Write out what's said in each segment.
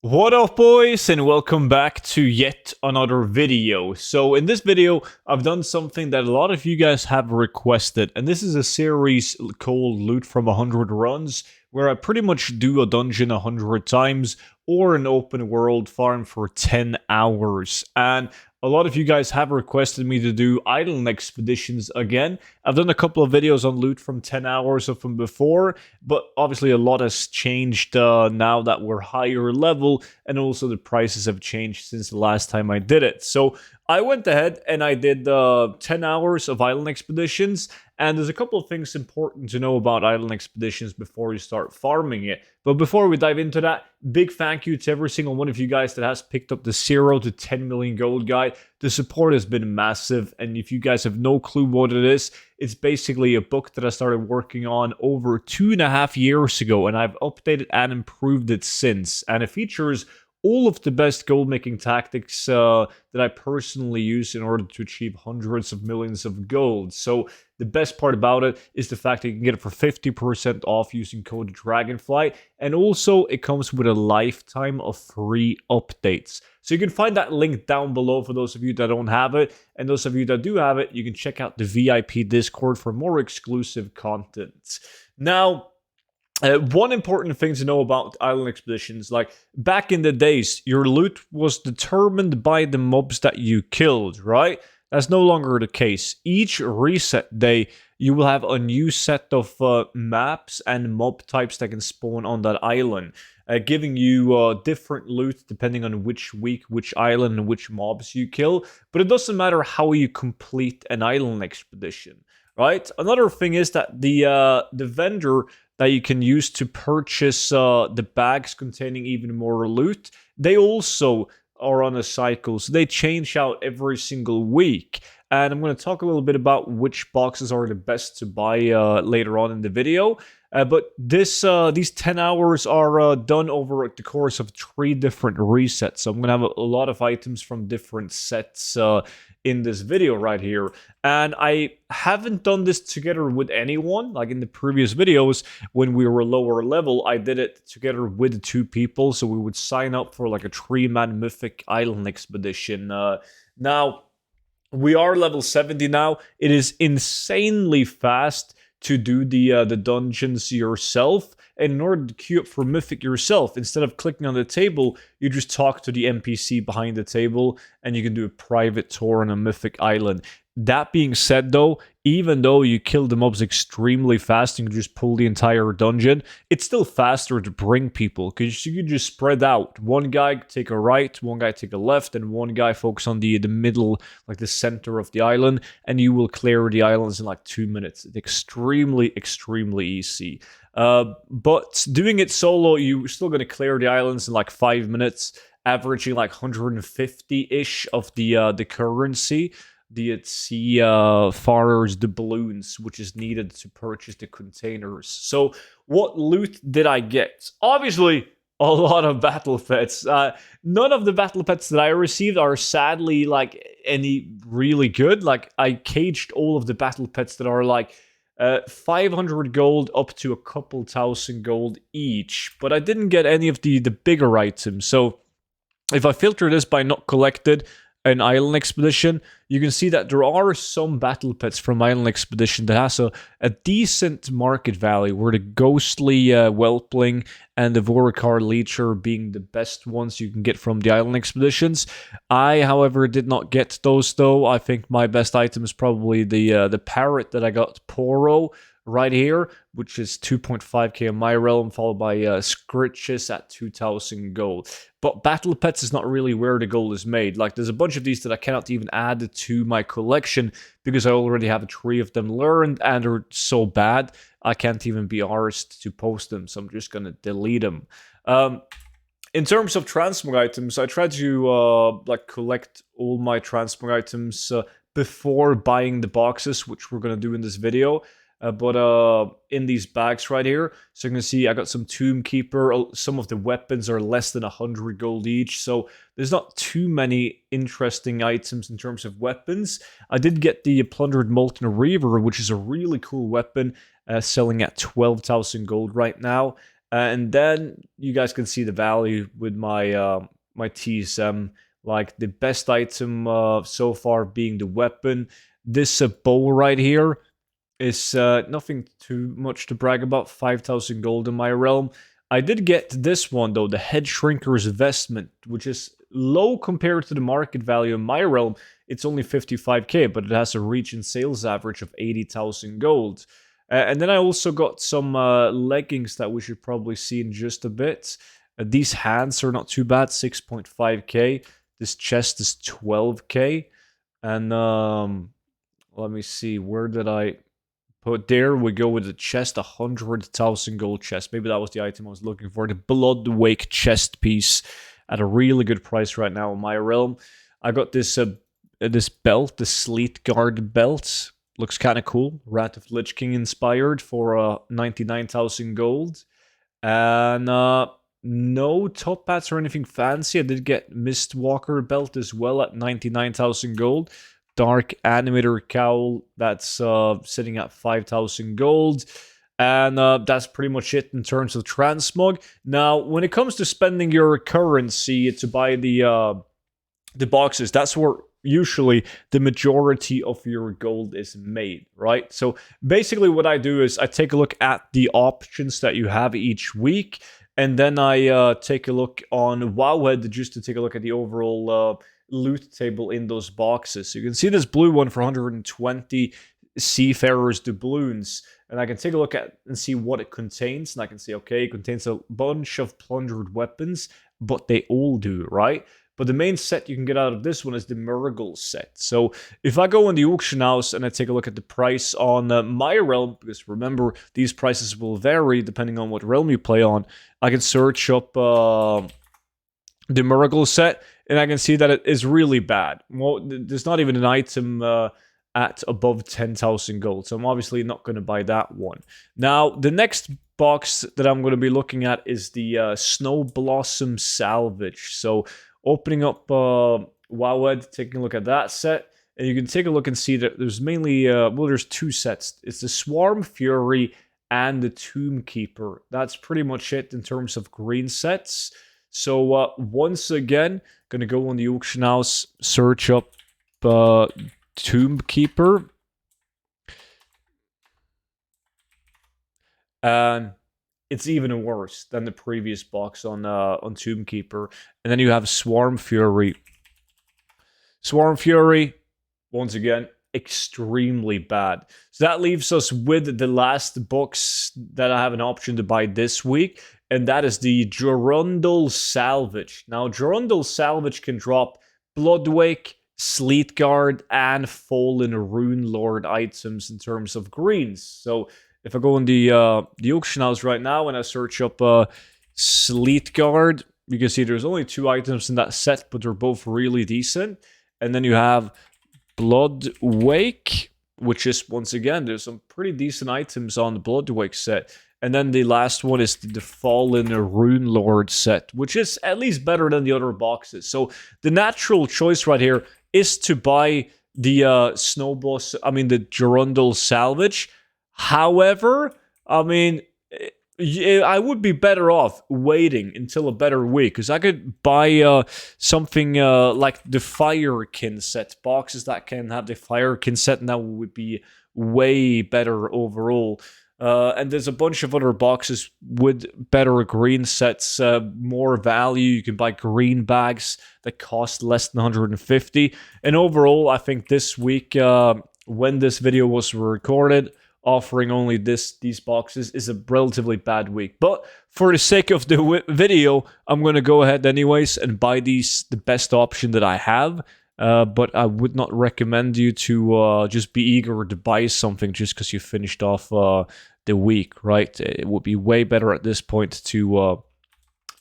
What up, boys, and welcome back to yet another video. So in this video, I've done something that a lot of you guys have requested, and this is a series called Loot from 100 Runs, where I pretty much do a dungeon 100 times, or an open world farm for 10 hours. And a lot of you guys have requested me to do island expeditions again. I've done a couple of videos on loot from 10 hours or from before, but obviously a lot has changed now that we're higher level, and also the prices have changed since the last time I did it. So I went ahead and I did 10 hours of island expeditions, and there's a couple of things important to know about island expeditions before you start farming it. But before we dive into that, big thank you to every single one of you guys that has picked up the 0 to 10 million gold guide. The support has been massive, and if you guys have no clue what it is, it's basically a book that I started working on over 2.5 years ago, and I've updated and improved it since. And it features all of the best gold making tactics that I personally use in order to achieve hundreds of millions of gold. So the best part about it is the fact that you can get it for 50% off using code Dragonfly, and also it comes with a lifetime of free updates. So you can find that link down below for those of you that don't have it, and those of you that do have it, you can check out the VIP Discord for more exclusive content. Now, one important thing to know about island expeditions, like back in the days, your loot was determined by the mobs that you killed, right? That's no longer the case. Each reset day, you will have a new set of maps and mob types that can spawn on that island, giving you different loot depending on which week, which island, and which mobs you kill. But it doesn't matter how you complete an island expedition, right? Another thing is that the vendor that you can use to purchase the bags containing even more loot, they also are on a cycle, so they change out every single week. And I'm going to talk a little bit about which boxes are the best to buy later on in the video. But these 10 hours are done over the course of 3 different resets. So I'm going to have a lot of items from different sets in this video right here. And I haven't done this together with anyone. Like in the previous videos, when we were lower level, I did it together with 2 people. So we would sign up for like a 3-man mythic island expedition. Now, we are level 70 now. It is insanely fast to do the dungeons yourself. And in order to queue up for Mythic yourself, instead of clicking on the table, you just talk to the NPC behind the table, and you can do a private tour on a Mythic island. That being said, though, even though you kill the mobs extremely fast and you can just pull the entire dungeon, it's still faster to bring people, because you can just spread out. One guy take a right, one guy take a left, and one guy focus on the middle, like the center of the island, and you will clear the islands in like 2 minutes. It's extremely, extremely easy. But doing it solo, you're still going to clear the islands in like 5 minutes, averaging like 150-ish of the currency. The sea farers the balloons, which is needed to purchase the containers. So what loot did I get? Obviously, a lot of battle pets. None of the battle pets that I received are sadly like any really good. Like I caged all of the battle pets that are like 500 gold up to a couple thousand gold each, but I didn't get any of the bigger items. So if I filter this by not collected, an island expedition, you can see that there are some battle pets from island expedition that has a decent market value, where the ghostly whelpling and the Vorakar leecher being the best ones you can get from the island expeditions. I, however, did not get those though. I think my best item is probably the parrot that I got, Poro, right here, which is 2.5k in my realm, followed by Scritches at 2,000 gold. But battle pets is not really where the gold is made. Like, there's a bunch of these that I cannot even add to my collection because I already have 3 of them learned, and they're so bad I can't even be arsed to post them, so I'm just gonna delete them. In terms of transmog items, I tried to collect all my transmog items before buying the boxes, which we're gonna do in this video. But in these bags right here, so you can see I got some Tomb Keeper. Some of the weapons are less than 100 gold each, so there's not too many interesting items in terms of weapons. I did get the Plundered Molten Reaver, which is a really cool weapon, selling at 12,000 gold right now. And then you guys can see the value with my my TSM. Like the best item so far being the weapon. This bow right here is nothing too much to brag about. 5,000 gold in my realm. I did get this one though, the Head Shrinker's Vestment, which is low compared to the market value in my realm. It's only 55k, but it has a reach and sales average of 80,000 gold. And then I also got some leggings that we should probably see in just a bit. These hands are not too bad, 6.5k. This chest is 12k. And let me see, where did I put? There we go with the chest, 100,000 gold chest. Maybe that was the item I was looking for. The Blood Wake chest piece at a really good price right now in my realm. I got this this belt, the Sleet Guard belt. Looks kind of cool. Wrath of Lich King inspired for 99,000 gold. And no top hats or anything fancy. I did get Mistwalker belt as well at 99,000 gold. Dark Animator cowl, that's sitting at 5,000 gold. And that's pretty much it in terms of transmog. Now, when it comes to spending your currency to buy the boxes, that's where usually the majority of your gold is made, right? So basically what I do is I take a look at the options that you have each week, and then I take a look on Wowhead just to take a look at the overall loot table in those boxes. So you can see this blue one for 120 Seafarer's doubloons, and I can take a look at and see what it contains, and I can say, okay, it contains a bunch of plundered weapons, but they all do, right? But the main set you can get out of this one is the Murgle set. So if I go in the auction house and I take a look at the price on my realm, because remember, these prices will vary depending on what realm you play on, I can search up the Murgle set, and I can see that it is really bad. Well, there's not even an item at above 10,000 gold, so I'm obviously not going to buy that one. Now, the next box that I'm going to be looking at is the Snow Blossom Salvage. So opening up Wowhead, taking a look at that set, and you can take a look and see that there's mainly, well, there's two sets. It's the Swarm Fury and the Tomb Keeper. That's pretty much it in terms of green sets. So once again, gonna go on the auction house, search up Tomb Keeper, and it's even worse than the previous box on Tomb Keeper. And then you have Swarm Fury. Swarm Fury, once again, extremely bad. So that leaves us with the last box that I have an option to buy this week, and that is the Jorundel Salvage. Now, Jorundel Salvage can drop Bloodwake, Sleetguard, and Fallen Rune Lord items in terms of greens. So if I go in the auction house right now and I search up Sleetguard, you can see there's only 2 items in that set, but they're both really decent. And then you have Bloodwake, which is, once again, there's some pretty decent items on the Bloodwake set. And then the last one is the Fallen Rune Lord set, which is at least better than the other boxes. So the natural choice right here is to buy the the Jorundel Salvage. However, I mean, I would be better off waiting until a better week, because I could buy something like the Firekin set, boxes that can have the Firekin set, and that would be way better overall. And there's a bunch of other boxes with better green sets, more value. You can buy green bags that cost less than 150. And overall, I think this week, when this video was recorded, offering only these boxes is a relatively bad week. But for the sake of the video, I'm going to go ahead anyways and buy the best option that I have. But I would not recommend you to just be eager to buy something just because you finished off the week, right? It would be way better at this point to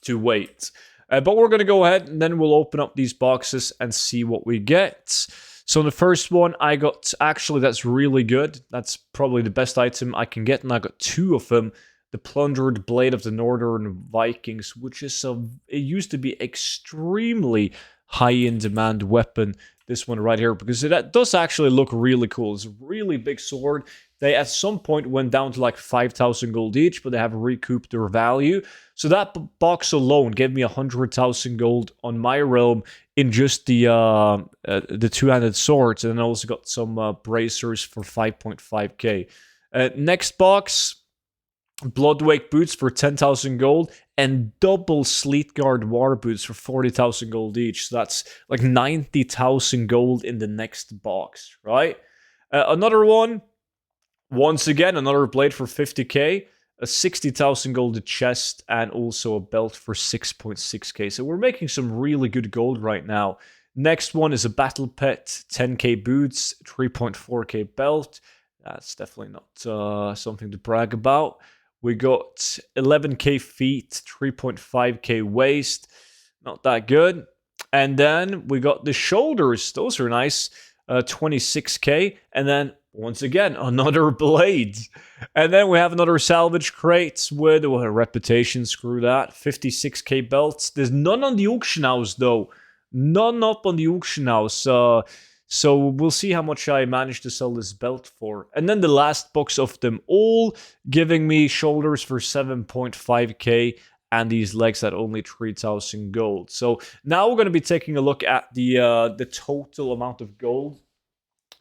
wait. But we're going to go ahead and then we'll open up these boxes and see what we get. So the first one I got, actually that's really good. That's probably the best item I can get, and I got 2 of them. The Plundered Blade of the Northern Vikings, which is it used to be extremely high in demand weapon, this one right here, because it does actually look really cool. It's a really big sword, They at some point went down to like 5,000 gold each, but they have recouped their value. So that box alone gave me 100,000 gold on my realm in just the two-handed swords, and then I also got some bracers for 5.5k. Next box, Bloodwake boots for 10,000 gold and double Sleetguard war boots for 40,000 gold each. So that's like 90,000 gold in the next box, right? Another one, once again, another blade for 50k, a 60,000 gold chest, and also a belt for 6.6k. So we're making some really good gold right now. Next one is a battle pet, 10k boots, 3.4k belt. That's definitely not something to brag about. We got 11k feet, 3.5k waist. Not that good. And then we got the shoulders. Those are nice. 26k. And then, once again, another blade. And then we have another salvage crate with a reputation. Screw that. 56k belts. There's none on the auction house, though. None up on the auction house. So we'll see how much I managed to sell this belt for. And then the last box of them all, giving me shoulders for 7.5k and these legs at only 3,000 gold. So now we're going to be taking a look at the total amount of gold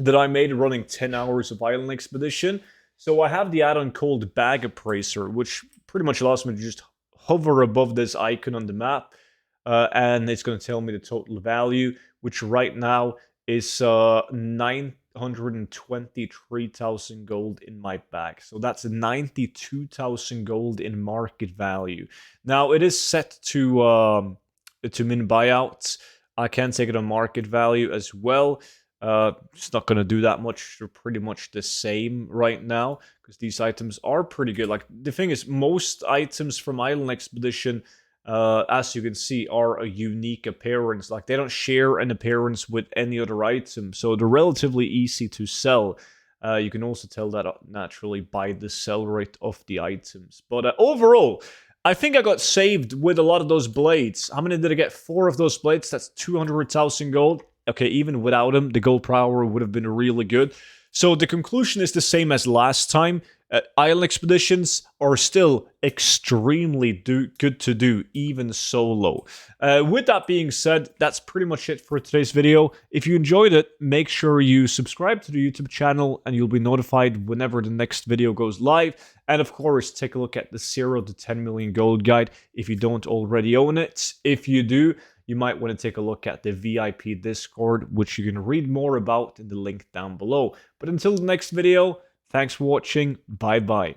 that I made running 10 hours of Island Expedition. So I have the add-on called Bag Appraiser, which pretty much allows me to just hover above this icon on the map. And it's going to tell me the total value, which right now is 923,000 gold in my bag. So that's 92,000 gold in market value. Now it is set to min buyouts. I can take it on market value as well. It's not going to do that much. They're pretty much the same right now because these items are pretty good. Like the thing is, most items from Island Expedition, as you can see, are a unique appearance. Like they don't share an appearance with any other item, so they're relatively easy to sell. You can also tell that naturally by the sell rate of the items. But overall, I think I got saved with a lot of those blades. How many did I get? 4 of those blades. That's 200,000 gold. Okay, even without them, the gold per hour would have been really good. So the conclusion is the same as last time. Island Expeditions are still extremely good to do, even solo. With that being said, that's pretty much it for today's video. If you enjoyed it, make sure you subscribe to the YouTube channel and you'll be notified whenever the next video goes live. And of course, take a look at the 0 to 10 million gold guide if you don't already own it. If you do, you might want to take a look at the VIP Discord, which you can read more about in the link down below. But until the next video, thanks for watching. Bye-bye.